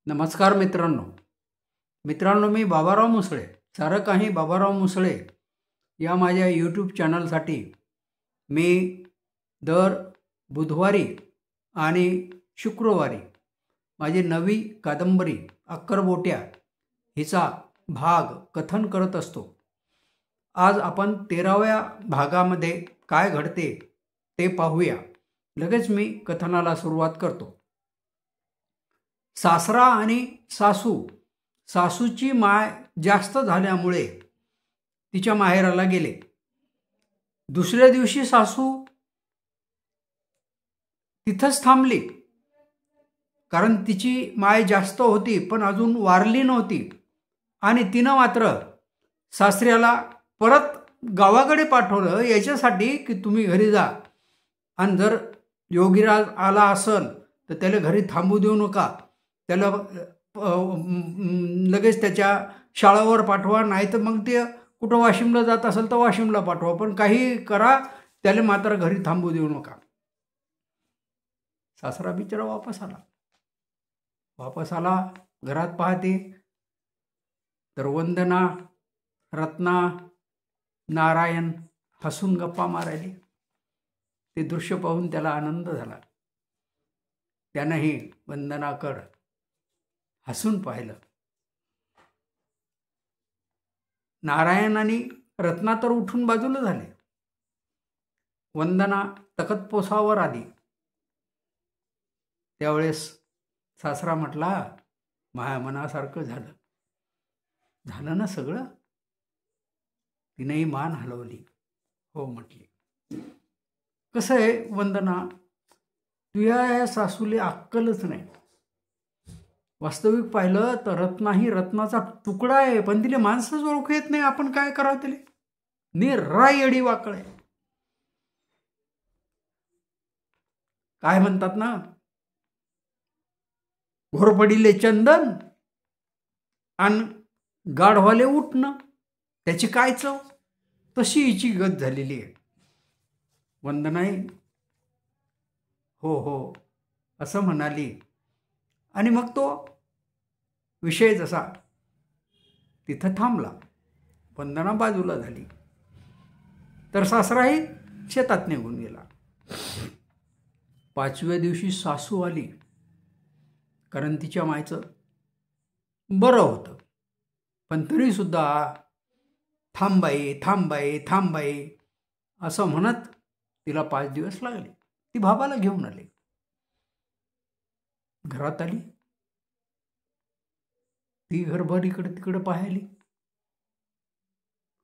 नमस्कार मित्रांनो मी बाबाराव मुसळे सारं काही बाबाराव मुसळे या माझ्या यूट्यूब चॅनलसाठी मी दर बुधवारी आणि शुक्रवारी माझी नवी कादंबरी अक्करबोट्या हिचा भाग कथन करत असतो। आज आपण 13व्या भागामध्ये काय घडते ते पाहूया। लगेच मी कथनाला सुरुवात करतो। सासरा आणि सासूची माय जास्त झाल्यामुळे तिच्या माहेराला गेले। दुसऱ्या दिवशी सासू तिथंच थांबली, कारण तिची माय जास्त होती पण अजून वारली नव्हती आणि तिनं मात्र सासऱ्याला परत गावाकडे पाठवलं याच्यासाठी की तुम्ही घरी जा आणि जर योगीराज आला असेल तर त्याला घरी थांबू देऊ नका, त्याला लगेच त्याच्या शाळेवर पाठवा, नाही तर मग ते कुठं वाशिमला जात असेल तर वाशिमला पाठवा, पण काही करा, त्याला मात्र घरी थांबू देऊ नका। सासरा बिचारा वापस आला घरात पाहते तर वंदना, रत्ना, नारायण हसून गप्पा मारायले। ते दृश्य पाहून त्याला आनंद झाला। त्यानंही वंदनाकडे हसून पाहिलं। नारायण आणि रत्ना तर उठून बाजूला झाले। वंदना तकतपोसावर आली। त्यावेळेस सासरा म्हटला, माझ्या मनासारखं झालं ना सगळं? तिनेही मान हलवली, हो म्हटली। कसं आहे वंदना, तुझ्या सासूले अक्कलच नाही। वास्तविक पाहिलं तर रत्ना ही रत्नाचा तुकडा आहे, पण तिला माणसंच ओळखू येत नाही। आपण काय करावं तिला? निराय येडी वाकळ आहे। काय म्हणतात ना, घोरपडीले चंदन आणि गाढवाले उठणं, त्याची काय चव? तशी हिची गत झालेली आहे। वंदनाई हो असं म्हणाली आणि मग तो विषय जसा तिथं थांबला। वंदना बाजूला झाली तर सासराही शेतात निघून गेला। 5व्या दिवशी सासू आली, कारण तिच्या मायचं बरं होतं, पण तरी सुद्धा थांबाई असं म्हणत तिला 5 दिवस लागले। ती भावाला घेऊन आली। घरात आली, ती घरभर इकडे तिकडे पाहिली,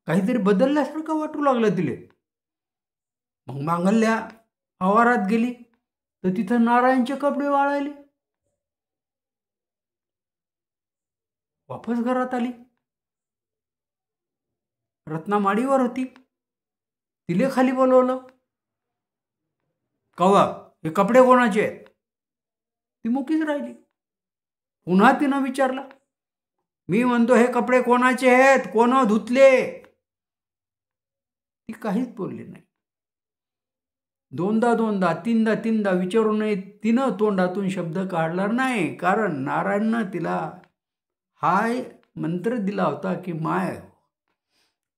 काहीतरी बदलल्यासारखं वाटू लागलं तिले। मग मांगल्या आवारात गेली तर तिथं नारायणचे कपडे वाळायले। वापस घरात आली, रत्ना माडीवर होती, तिले खाली बोलवलं, कवा हे कपडे कोणाचे आहेत? ती मुकीच राहिली। पुन्हा तिनं विचारलं, मी म्हणतो हे कपडे कोणाचे आहेत, कोण धुतले? ती काहीच बोलली नाही। दोनदा तीनदा विचारूनही तिनं तोंडातून शब्द काढला नाही, कारण नारायणनं तिला हाय मंत्र दिला होता की माय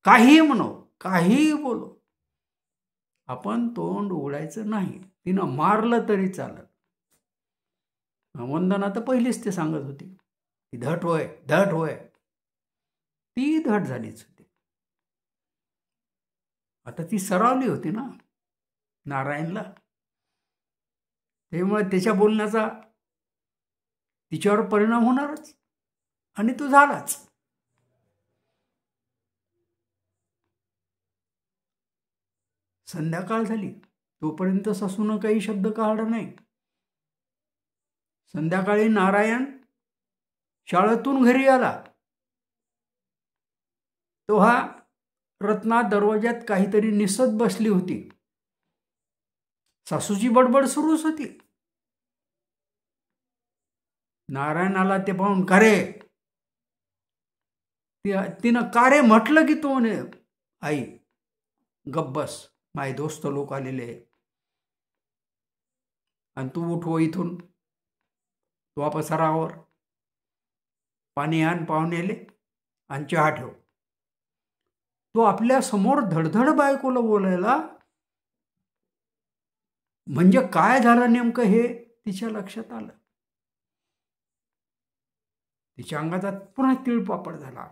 काही म्हणो, काही बोलो, आपण तोंड उघडायचं नाही। तिनं मारलं तरी चालत। वंदना तर पहिलीच ते सांगत होती, ती धट होय, ती धट झालीच होती। आता ती सरावली होती ना नारायणला, त्यामुळे त्याच्या बोलण्याचा तिच्यावर परिणाम होणारच, आणि तो झालाच। संध्याकाळ झाली, तोपर्यंत सासूनं काही शब्द काढला नाही। संध्याकाळी नारायण शाळेतून घरी आला तेव्हा रत्ना दरवाजात काहीतरी निसत बसली होती। सासूची बडबड सुरूच होती। नारायणाला ते पाहून, का रे? तिनं का रे म्हटलं की तो म्हणे, आई गप्प बस, माझे दोस्त लोक आलेले आहेत आणि तू उठव इथून, तू वापस राहावर। पाणी आण पाहुण्याले आणि चहा ठेव. तो आपल्या समोर धडधड बायकोला बोलायला, म्हणजे काय झालं नेमकं हे तिच्या लक्षात आलं. तिच्या अंगाचा पुन्हा तिळपापड झाला.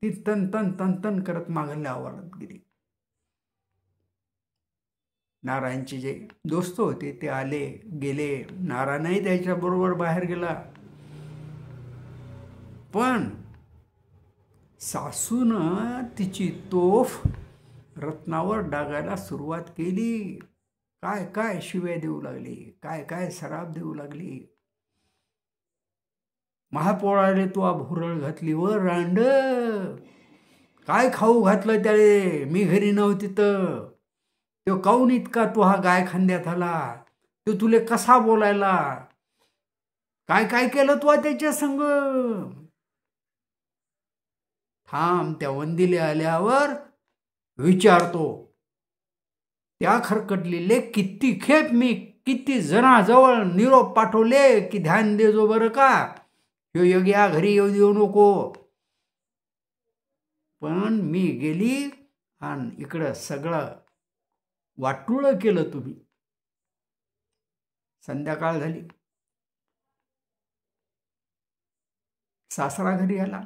ती तन तन तन तन करत मागल्या आवारात गेली. नारायणचे जे दोस्त होते ते आले गेले. नारायणही त्याच्याबरोबर बाहेर गेला. पण सासूनं तिची तोफ रत्नावर डागायला सुरुवात केली. काय काय शिव्या देऊ लागली, काय काय सराप देऊ लागली. महापोळाले तू भुरळ घातली व रांड, काय खाऊ घातलं त्याले, मी घरी नव्हती तर तो काऊन इतका तू हा गाय खांद्यात आला, तो तुले कसा बोलायला, काय काय केलं तू त्याच्या संग. थांब, त्या वंदिले आल्यावर विचारतो. त्या खरकटलेले किती खेप मी किती जणाजवळ निरोप पाठवले की ध्यान देजो बरं का, ह्यो योग्या घरी येऊ नको. पण मी गेली आणि इकडं सगळं वाटुळं केलं तुम्ही. संध्याकाळ झाली. सासरा घरी आला.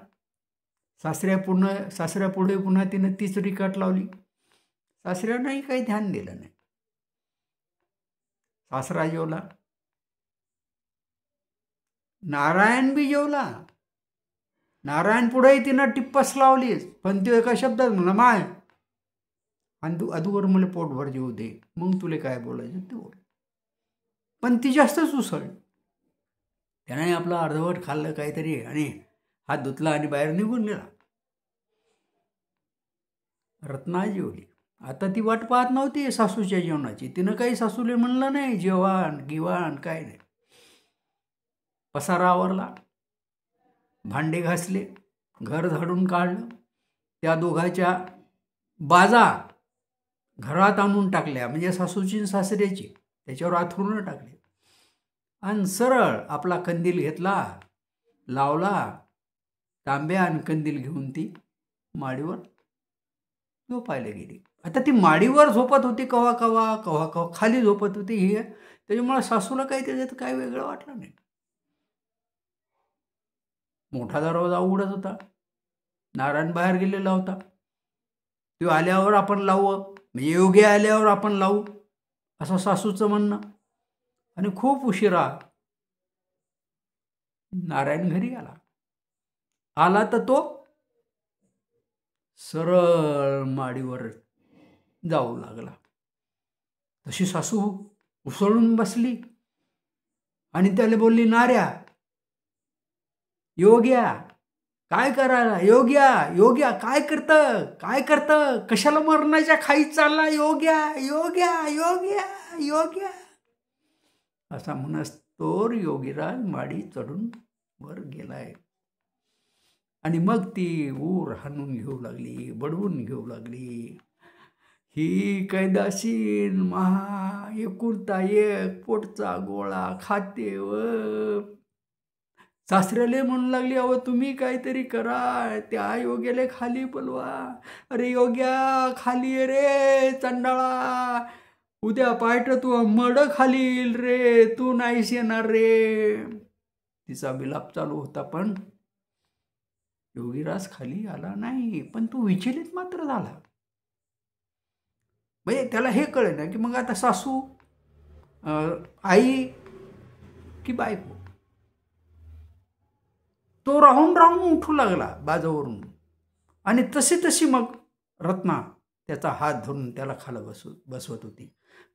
सासऱ्यापुढे पुन्हा तिनं तीच रिकाट लावली. सासऱ्यानंही काही ध्यान दिलं नाही. सासरा जेवला, नारायण बी जेवला. नारायण पुढेही तिनं टिप्पस लावली, पण तो एका शब्दात म्हणला माय, आणि तू अदूवर मला पोटभर जेवू दे, मग तुला काय बोलायचं ते बोल. पण ती जास्तच उसळली. त्याने आपलं अर्धवट खाल्लं काहीतरी आणि हात धुतला आणि बाहेर निघून गेला. रत्ना जेवली. आता ती वाट पाहत नव्हती सासूच्या जेवणाची. तिनं काही सासूले म्हणलं नाही जेवण गिवाण काय नाही. पसारा आवरला, भांडे घासले, घर झाडून काढलं. त्या दोघांच्या बाजा घरात आणून टाकल्या, म्हणजे सासूची आणि सासऱ्याची, त्याच्यावर आथरून टाकले आणि सरळ आपला कंदील घेतला, लावला, तांब्या आणि कंदील घेऊन ती माडीवर झोपायला गेली. आता ती माडीवर झोपत होती कवा कवा कवा कवा खाली झोपत होती ही, त्याच्यामुळे सासूला काही त्याच्यात काय वेगळं वाटलं नाही. मोठा दरवाजा उघडत होता. नारायण बाहेर गेलेला होता. तो आल्यावर आपण लावू, म्हणजे योगी आल्यावर आपण लावू असं सासूचं म्हणणं. आणि खूप उशिरा नारायण घरी आला तर तो सरळ माडीवर जाऊ लागला. तशी सासू उसळून बसली आणि त्याला बोलली, नाऱ्या, योग्या काय करायला, योग्या काय करतं, कशाला मरणाच्या खाईत चालला, योग्या असा म्हणस तोर योगीराज माडी चढून वर गेलाय. आणि मग ती ऊर हाणून घेऊ लागली, बडवून घेऊ लागली. ही कैदाशीन महा एकुलता एक पोटचा गोळा खाते व सासऱ्याले म्हणू लागली, अहो तुम्ही काहीतरी करा, त्या योग्याला खाली बोलवा. अरे योग्या खाली ये रे चंडाळा, उद्या पायट तू मड खाली येईल रे, तू नाहीस येणार रे. तिचा विलाप चालू होता, पण योगीराज खाली आला नाही. पण तू विचलित मात्र झाला. म्हणजे त्याला हे कळलं ना की मग आता सासू आई की बायको. तो राहून राहून उठू लागला बाजूवरून. आणि तशी मग रत्ना त्याचा हात धरून त्याला खाली बसवत होती.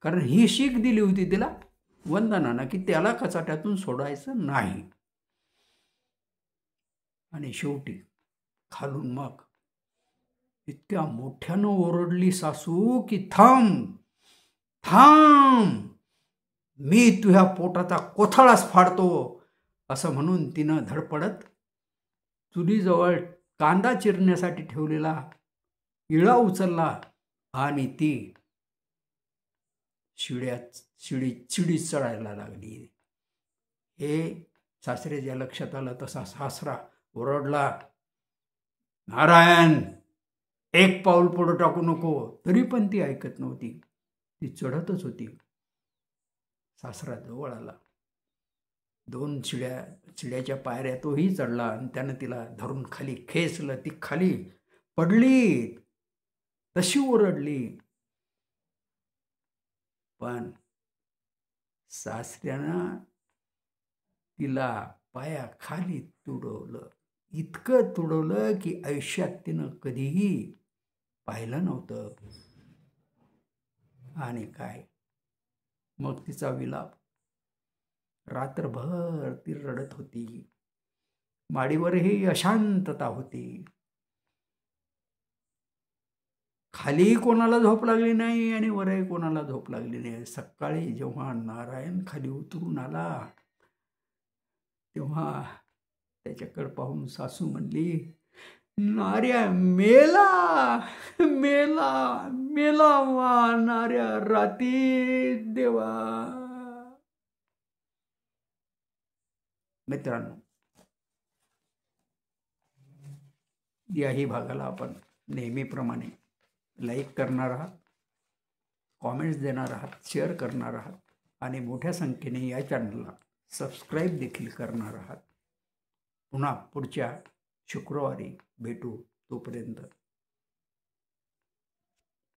कारण ही शीख दिली होती तिला वंदनानं की त्याला कचाट्यातून सोडायचं नाही. आणि शेवटी खालून मग इतक्या मोठ्यानं ओरडली सासू की थांब, मी तुझ्या पोटाचा कोथळाच फाडतो. असं म्हणून तिनं धडपडत चुलीजवळ कांदा चिरण्यासाठी ठेवलेला इळा उचलला आणि ती शिडी चढायला लागली. हे सासऱ्याच्या लक्षात आलं. तसा सासरा ओरडला, नारायण एक पाऊल पुढं टाकू नको. तरी पण ती ऐकत नव्हती, ती चढतच होती. सासरा जवळ आला, 2 चिड्याच्या पायऱ्या तोही चढला आणि त्यानं तिला धरून खाली खेचलं. ती खाली पडली, तशी ओरडली. पण सासऱ्यानं तिला पायाखाली तुडवलं, इतकं तुडवलं की आयुष्यात तिनं कधीही पाहिलं नव्हतं. आणि काय मग तिचा विलाप. रात्रभर ती रडत होती. माडीवरही अशांतता होती. खाली कोणाला झोप लागली नाही आणि वरही कोणाला झोप लागली नाही. सकाळी जेव्हा नारायण खाली उतरून आला तेव्हा त्याच्याकडे पाहून सासू म्हणली, नार्या मेला मेला मेला वा नार्या राती देवा. मित्रांनो, याही भागाला आपण नेहमीप्रमाणे लाईक करणार आहात, कॉमेंट्स देणार आहात, शेअर करणार आहात आणि मोठ्या संख्येने या चॅनलला सबस्क्राईब देखील करणार आहात. पुन्हा पुढच्या शुक्रवारी भेटू. तोपर्यंत